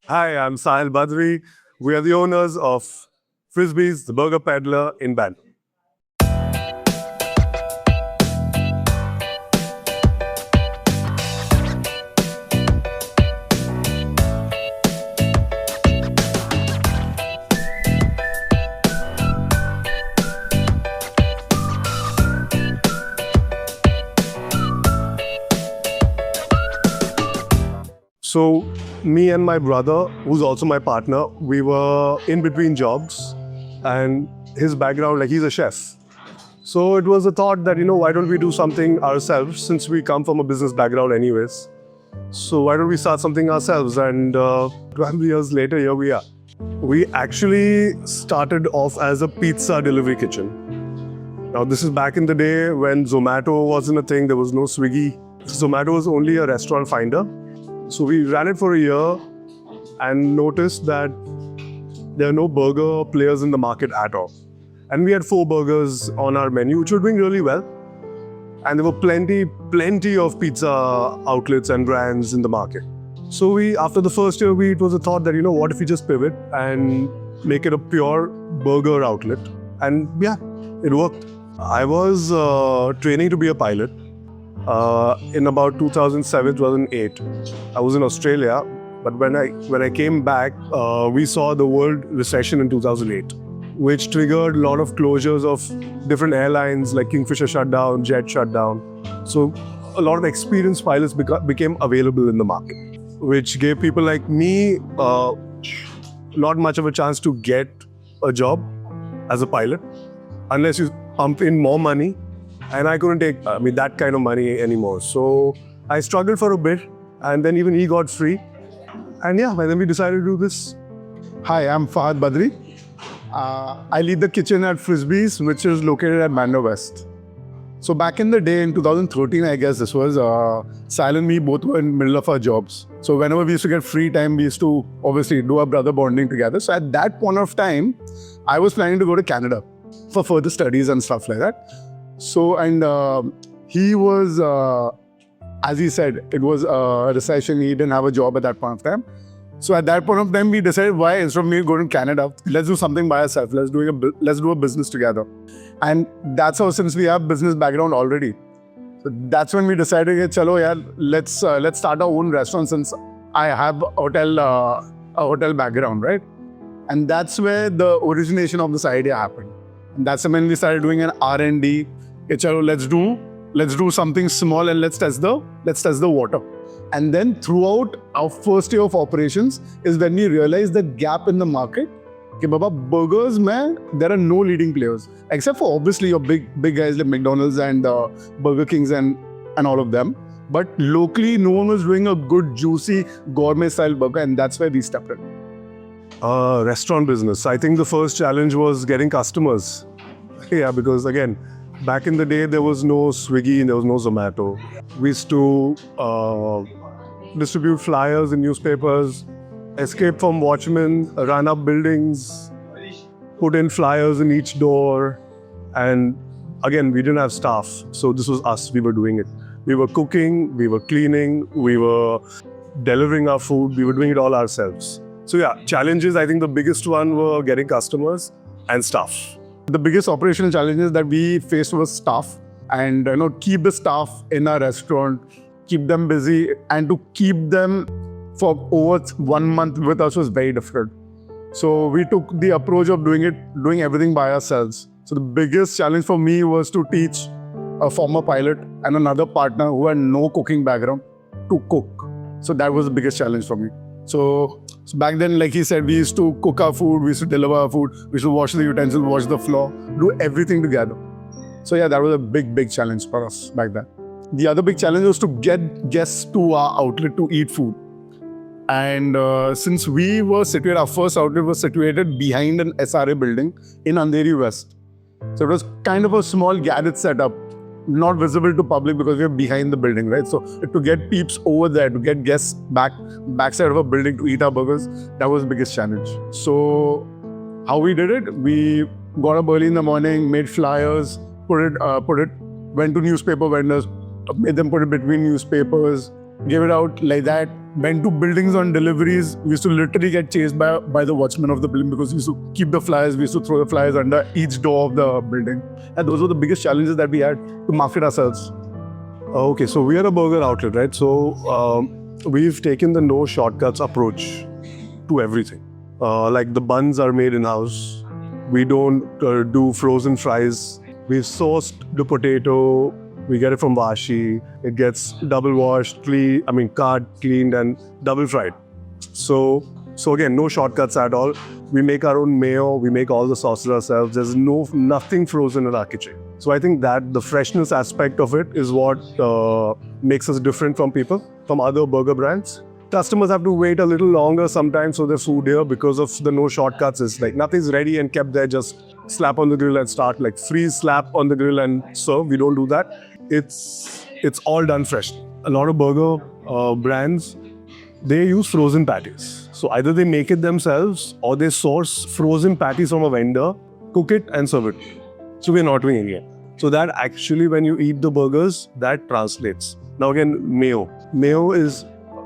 Hi, I'm Saahil Badri. We are the owners of Frisbees, the Burger Peddler in Bandra. So, me and my brother, who's also my partner, we were in between jobs, and his background, like he's a chef. So it was a thought that, why don't we do something ourselves since we come from a business background, anyways. So why don't we start something ourselves? And 12 years later, here we are. We actually started off as a pizza delivery kitchen. Now, this is back in the day when Zomato wasn't a thing, there was no Swiggy. Zomato was only a restaurant finder. So we ran it for a year and noticed that there are no burger players in the market at all. And we had 4 burgers on our menu, which were doing really well. And there were plenty of pizza outlets and brands in the market. So after the first year, it was a thought that, what if we just pivot and make it a pure burger outlet? And yeah, it worked. I was training to be a pilot in about 2007, 2008. I was in Australia, but when I came back, we saw the world recession in 2008, which triggered a lot of closures of different airlines like Kingfisher shut down, Jet shut down. So a lot of experienced pilots became available in the market, which gave people like me not much of a chance to get a job as a pilot unless you pump in more money. And I couldn't take that kind of money anymore. So I struggled for a bit, and then even he got free. And yeah, and then we decided to do this. Hi, I'm Fahad Badri. I lead the kitchen at Frisbees, which is located at Bandra West. So back in the day, in 2013, I guess this was, Saahil and me both were in the middle of our jobs. So whenever we used to get free time, we used to obviously do our brother bonding together. So at that point of time, I was planning to go to Canada for further studies and stuff like that. So, and he was, as he said, it was a recession. He didn't have a job at that point of time. So at that point of time, we decided, why instead of me going to Canada, let's do something by ourselves. Let's do a business together. And that's how, since we have business background already, so that's when we decided, chalo yaar, let's start our own restaurant, since I have a hotel background, right? And that's where the origination of this idea happened. And that's when we started doing an R&D. Chalo, let's do something small and let's test the water. And then throughout our first year of operations is when we realized the gap in the market. कि baba, burgers में there are no leading players except for obviously your big guys like McDonald's and Burger Kings and all of them. But locally, no one was doing a good, juicy, gourmet style burger, and that's where we stepped in. Restaurant business. I think the first challenge was getting customers. Yeah, because again, back in the day, there was no Swiggy and there was no Zomato. We used to distribute flyers in newspapers, escape from watchmen, run up buildings, put in flyers in each door. And again, we didn't have staff. So this was us, we were doing it. We were cooking, we were cleaning, we were delivering our food, we were doing it all ourselves. So yeah, challenges, I think the biggest one were getting customers and staff. The biggest operational challenges that we faced was staff, and keep the staff in our restaurant, keep them busy, and to keep them for over 1 month with us was very difficult. So we took the approach of doing everything by ourselves. So the biggest challenge for me was to teach a former pilot and another partner who had no cooking background to cook. So that was the biggest challenge for me. So back then, like he said, we used to cook our food, we used to deliver our food, we used to wash the utensils, wash the floor, do everything together. So yeah, that was a big challenge for us back then. The other big challenge was to get guests to our outlet to eat food. And since our first outlet was situated behind an SRA building in Bandra West. So it was kind of a small garage setup, not visible to public because we are behind the building, right? So to get peeps over there, to get guests backside of a building to eat our burgers, that was the biggest challenge. So how we did it, we got up early in the morning, made flyers, went to newspaper vendors, made them put it between newspapers, gave it out like that. Went to buildings on deliveries. We used to literally get chased by the watchman of the building because we used to keep the flyers. We used to throw the flyers under each door of the building. And those were the biggest challenges that we had to market ourselves. Okay, so we are a burger outlet, right? So we've taken the no shortcuts approach to everything. Like the buns are made in-house. We don't do frozen fries. We've sourced the potato. We get it from Vashi. It gets double washed, cut, cleaned, and double fried. So again, no shortcuts at all. We make our own mayo. We make all the sauces ourselves. There's nothing frozen in our kitchen. So I think that the freshness aspect of it is what makes us different from other burger brands. Customers have to wait a little longer sometimes for their food here because of the no shortcuts. It's like nothing's ready and kept there, just slap on the grill and start, like freeze, slap on the grill and serve. We don't do that. It's all done fresh. A lot of burger brands, they use frozen patties. So either they make it themselves or they source frozen patties from a vendor, cook it and serve it. So we're not doing it. So that actually, when you eat the burgers, that translates. Now again, mayo. Mayo is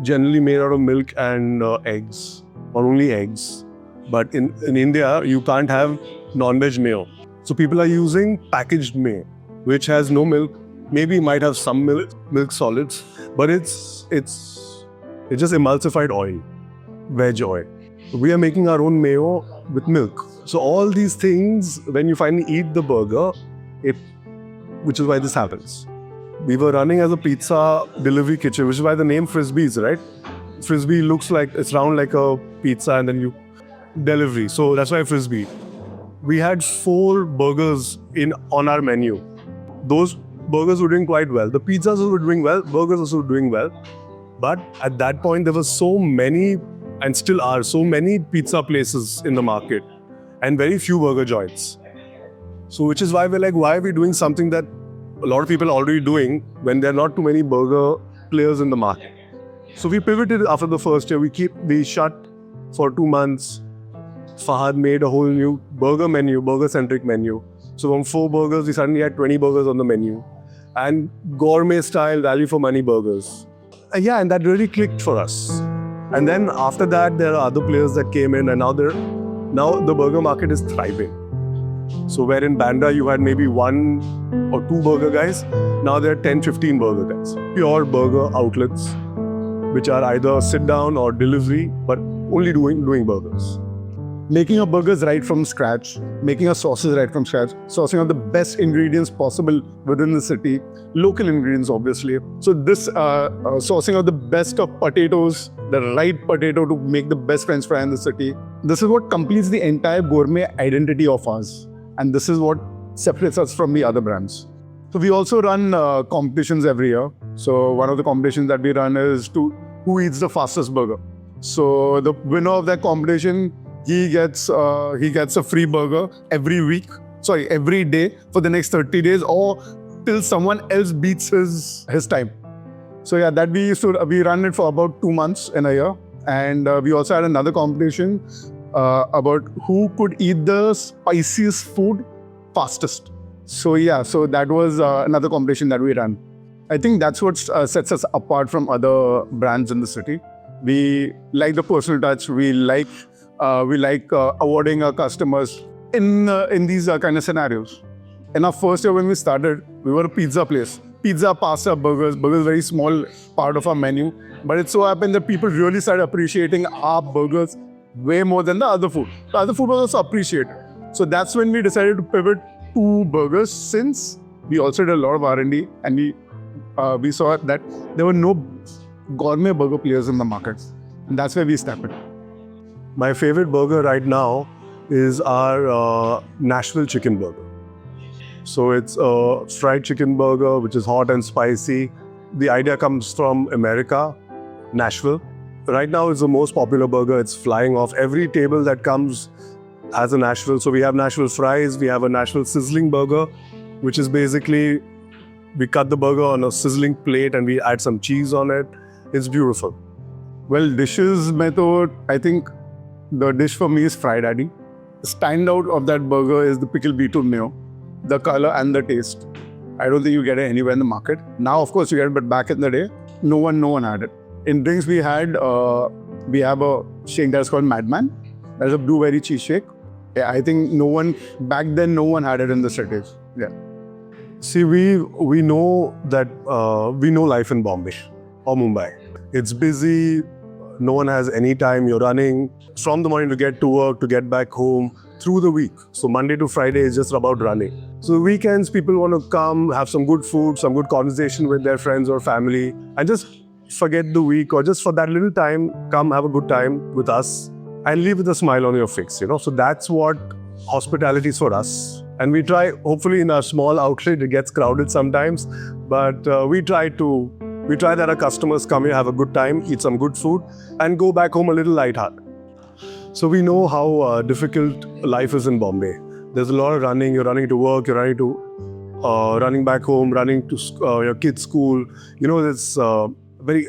generally made out of milk and eggs, or only eggs. But in India, you can't have non-veg mayo. So people are using packaged mayo, which has no milk. Maybe might have some milk solids, but it's just emulsified oil, veg oil. We are making our own mayo with milk. So all these things, when you finally eat the burger, which is why this happens. We were running as a pizza delivery kitchen, which is why the name Frisbees, right? Frisbee looks like, it's round like a pizza and then you delivery. So that's why Frisbee. We had 4 burgers on our menu. Those burgers were doing quite well. The pizzas were doing well, burgers also were doing well. But at that point, there were so many, and still are, so many pizza places in the market and very few burger joints. So which is why we're like, why are we doing something that a lot of people are already doing when there are not too many burger players in the market? So we pivoted after the first year. We shut for 2 months. Fahad made a whole new burger-centric menu. So from 4 burgers, we suddenly had 20 burgers on the menu. And gourmet-style, value-for-money burgers. And that really clicked for us. And then after that, there are other players that came in, and now the burger market is thriving. So where in Bandra, you had maybe 1 or 2 burger guys, now there are 10, 15 burger guys. Pure burger outlets, which are either sit-down or delivery, but only doing burgers. Making our burgers right from scratch, making our sauces right from scratch, sourcing out the best ingredients possible within the city, local ingredients obviously. So this sourcing out the best of potatoes, the right potato to make the best French fry in the city. This is what completes the entire gourmet identity of ours. And this is what separates us from the other brands. So we also run competitions every year. So one of the competitions that we run is to who eats the fastest burger. So the winner of that competition, he gets a free burger every day for the next 30 days or till someone else beats his time. So that we run it for about 2 months in a year. And we also had another competition about who could eat the spiciest food fastest. So that was another competition that we ran. I think that's what sets us apart from other brands in the city. We like the personal touch. We like awarding our customers in these kind of scenarios. In our first year when we started, we were a pizza place. Pizza, pasta, burgers, very small part of our menu. But it so happened that people really started appreciating our burgers way more than the other food. The other food was also appreciated. So that's when we decided to pivot to burgers, since we also did a lot of R&D and we saw that there were no gourmet burger players in the market. And that's where we stepped in. My favorite burger right now is our Nashville chicken burger. So it's a fried chicken burger, which is hot and spicy. The idea comes from America, Nashville. Right now it's the most popular burger. It's flying off. Every table that comes has a Nashville. So we have Nashville fries. We have a Nashville sizzling burger, which is basically, we cut the burger on a sizzling plate and we add some cheese on it. It's beautiful. Well, dishes, I think the dish for me is fried addy. The standout of that burger is the pickled beetroot mayo, the color and the taste. I don't think you get it anywhere in the market. Now, of course, you get it, but back in the day, no one had it. In drinks we have a shake that's called Madman. That's a blueberry cheese shake. Yeah, I think back then no one had it in the cities. Yeah. See, we know that we know life in Bombay or Mumbai. It's busy. No one has any time. You're running from the morning to get to work, to get back home, through the week. So Monday to Friday is just about running. So weekends, people want to come, have some good food, some good conversation with their friends or family, and just forget the week, or just for that little time, come have a good time with us and leave with a smile on your face, So that's what hospitality is for us. And we try, hopefully in our small outlet, it gets crowded sometimes, but we try that our customers come here, have a good time, eat some good food, and go back home a little lighthearted. So we know how difficult life is in Bombay. There's a lot of running. You're running to work, you're running back home, running to your kids' school. It's very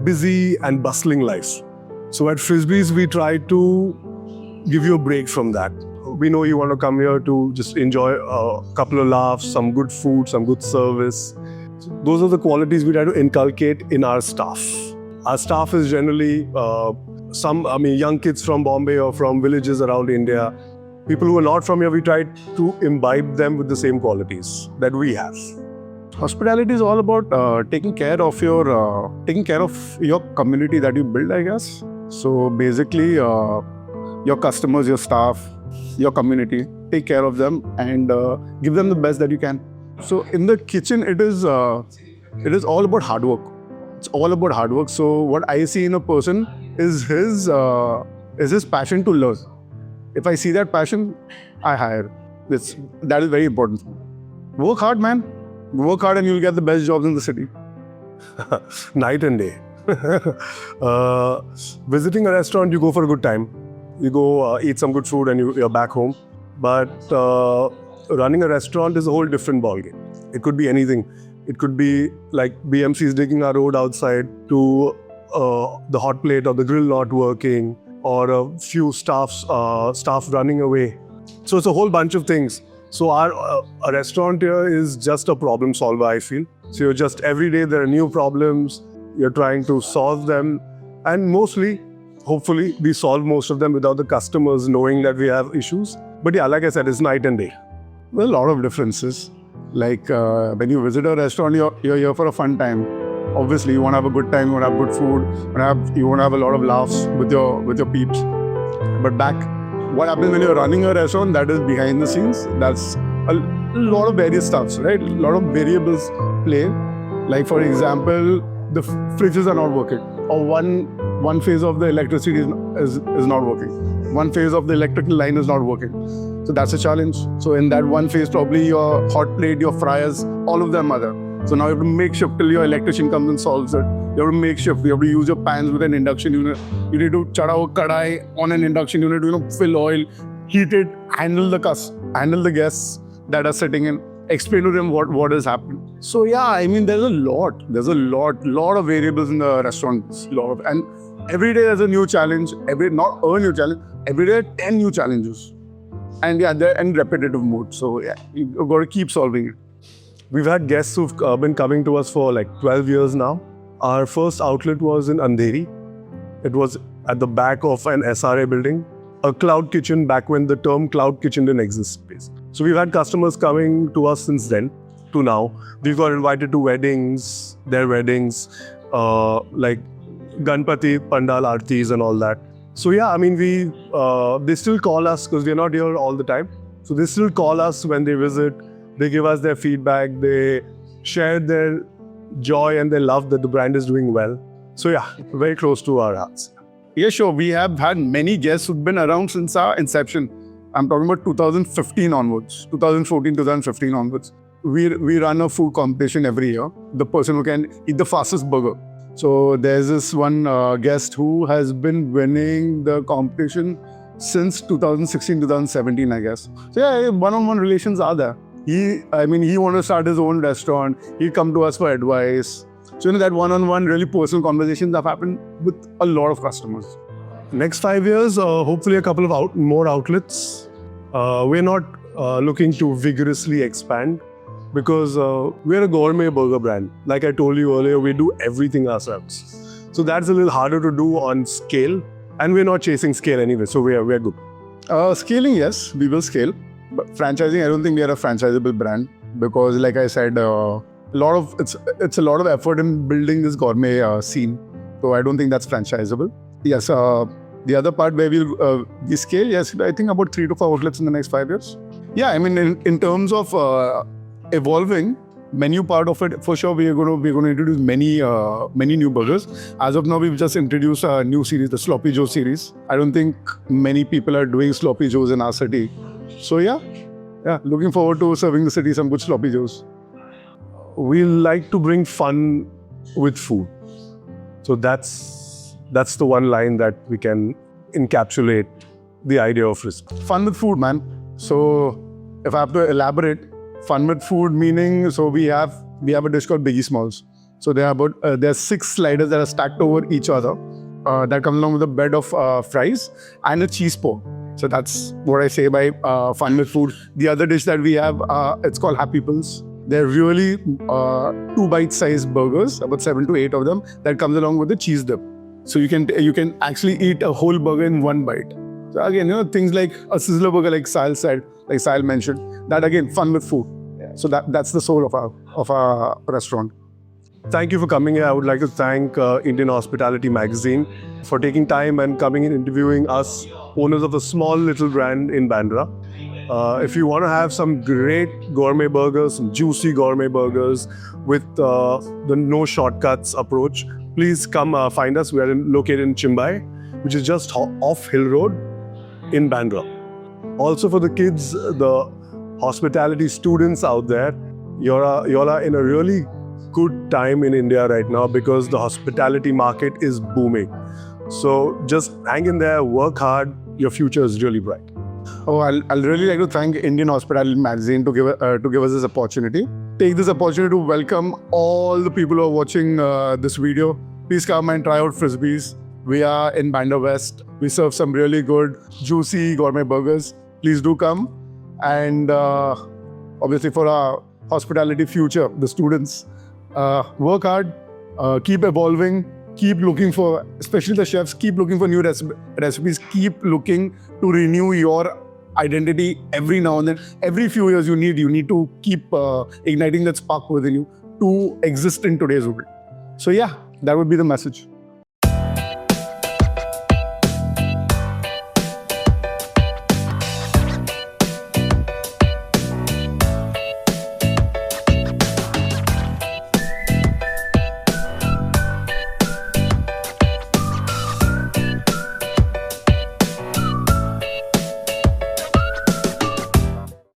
busy and bustling life. So at Frisbees, we try to give you a break from that. We know you want to come here to just enjoy a couple of laughs, some good food, some good service. So those are the qualities we try to inculcate in our staff. Our staff is generally young kids from Bombay or from villages around India. People who are not from here, we try to imbibe them with the same qualities that we have. Hospitality is all about taking care of your community that you build, I guess. So basically, your customers, your staff, your community, take care of them and give them the best that you can. So in the kitchen, it is all about hard work. It's all about hard work. So what I see in a person is his passion to learn. If I see that passion, I hire. That is very important. Work hard, man. Work hard and you'll get the best jobs in the city. Night and day. Visiting a restaurant, you go for a good time. You go eat some good food and you're back home. But running a restaurant is a whole different ballgame. It could be anything. It could be like BMCs digging our road outside, to the hot plate or the grill not working, or a few staff running away. So it's a whole bunch of things. So a restaurant here is just a problem solver, I feel. So you're just, every day there are new problems, you're trying to solve them, and mostly, hopefully, we solve most of them without the customers knowing that we have issues. But yeah, like I said, it's night and day. There are a lot of differences. Like when you visit a restaurant, you're here for a fun time. Obviously, you want to have a good time, you want to have good food, you want to have a lot of laughs with your peeps. But what happens when you're running a restaurant, that is behind the scenes. That's a lot of various stuffs, right? A lot of variables play. Like for example, the fridges are not working, or one phase of the electricity is not working. One phase of the electrical line is not working. So that's a challenge. So in that one phase, probably your hot plate, your fryers, all of them are there. So now you have to make shift till your electrician comes and solves it. You have to make shift. You have to use your pans with an induction unit. You need to chadao kadai on an induction unit, fill oil, heat it, handle the guests that are sitting in, explain to them what has happened. So yeah, I mean, there's a lot of variables in the restaurants. And every day there's a new challenge. Every day 10 new challenges. And yeah, they're in repetitive mode. So yeah, you've got to keep solving it. We've had guests who've been coming to us for like 12 years now. Our first outlet was in Andheri. It was at the back of an SRA building, a cloud kitchen back when the term cloud kitchen didn't exist. So we've had customers coming to us since then to now. We've got invited to their weddings, like Ganpati, Pandal Aartis and all that. So yeah, I mean, they still call us because we're not here all the time. So they still call us when they visit. They give us their feedback. They share their joy and their love that the brand is doing well. So yeah, very close to our hearts. Yeah, sure. We have had many guests who've been around since our inception. I'm talking about 2015 onwards, 2014, 2015 onwards. We run a food competition every year. The person who can eat the fastest burger. So there's this one guest who has been winning the competition since 2016, 2017, I guess. So yeah, one-on-one relations are there. He wanted to start his own restaurant. He'd come to us for advice. So that one-on-one, really personal conversations have happened with a lot of customers. Next 5 years, hopefully a couple of more outlets. We're not looking to vigorously expand. because we're a gourmet burger brand. Like I told you earlier, we do everything ourselves. So that's a little harder to do on scale, and we're not chasing scale anyway, so we're good. Scaling, yes, we will scale. But franchising, I don't think we are a franchisable brand because, like I said, it's a lot of effort in building this gourmet scene. So I don't think that's franchisable. Yes, the other part where we scale, yes, I think about 3 to 4 outlets in the next 5 years. Yeah, I mean, in terms of evolving menu part of it, for sure we're going to introduce many new burgers. As of now, we've just introduced a new series, the Sloppy Joe series. I don't think many people are doing Sloppy Joes in our city. So yeah, looking forward to serving the city some good Sloppy Joes. We like to bring fun with food. So that's the one line that we can encapsulate the idea of Frisbees. Fun with food, man. So if I have to elaborate, fun with food meaning, so we have a dish called Biggie Smalls. So there are 6 sliders that are stacked over each other that come along with a bed of fries and a cheese pour. So that's what I say by fun with food. The other dish that we have, it's called Happy Pills. They're really 2 bite-sized burgers, about 7 to 8 of them, that comes along with the cheese dip. So you can actually eat a whole burger in one bite. So again, things like a sizzler burger, like Saahil said, like Saahil mentioned, that again, fun with food. So that's the soul of our restaurant. Thank you for coming here. I would like to thank Indian Hospitality Magazine for taking time and coming and interviewing us, owners of a small little brand in Bandra. If you want to have some great gourmet burgers, some juicy gourmet burgers with the no shortcuts approach, please come find us. We are located in Chimbai, which is just off Hill Road in Bandra. Also for the kids, the hospitality students out there, you all are in a really good time in India right now because the hospitality market is booming. So just hang in there, work hard, your future is really bright. Oh, I'll really like to thank Indian Hospitality Magazine to give us this opportunity. Take this opportunity to welcome all the people who are watching this video. Please come and try out Frisbees. We are in Bandra West. We serve some really good, juicy gourmet burgers. Please do come. And obviously for our hospitality future, the students, work hard, keep evolving, keep looking for, especially the chefs, keep looking for new recipes, keep looking to renew your identity every now and then. Every few years you need to keep igniting that spark within you to exist in today's world. So yeah, that would be the message.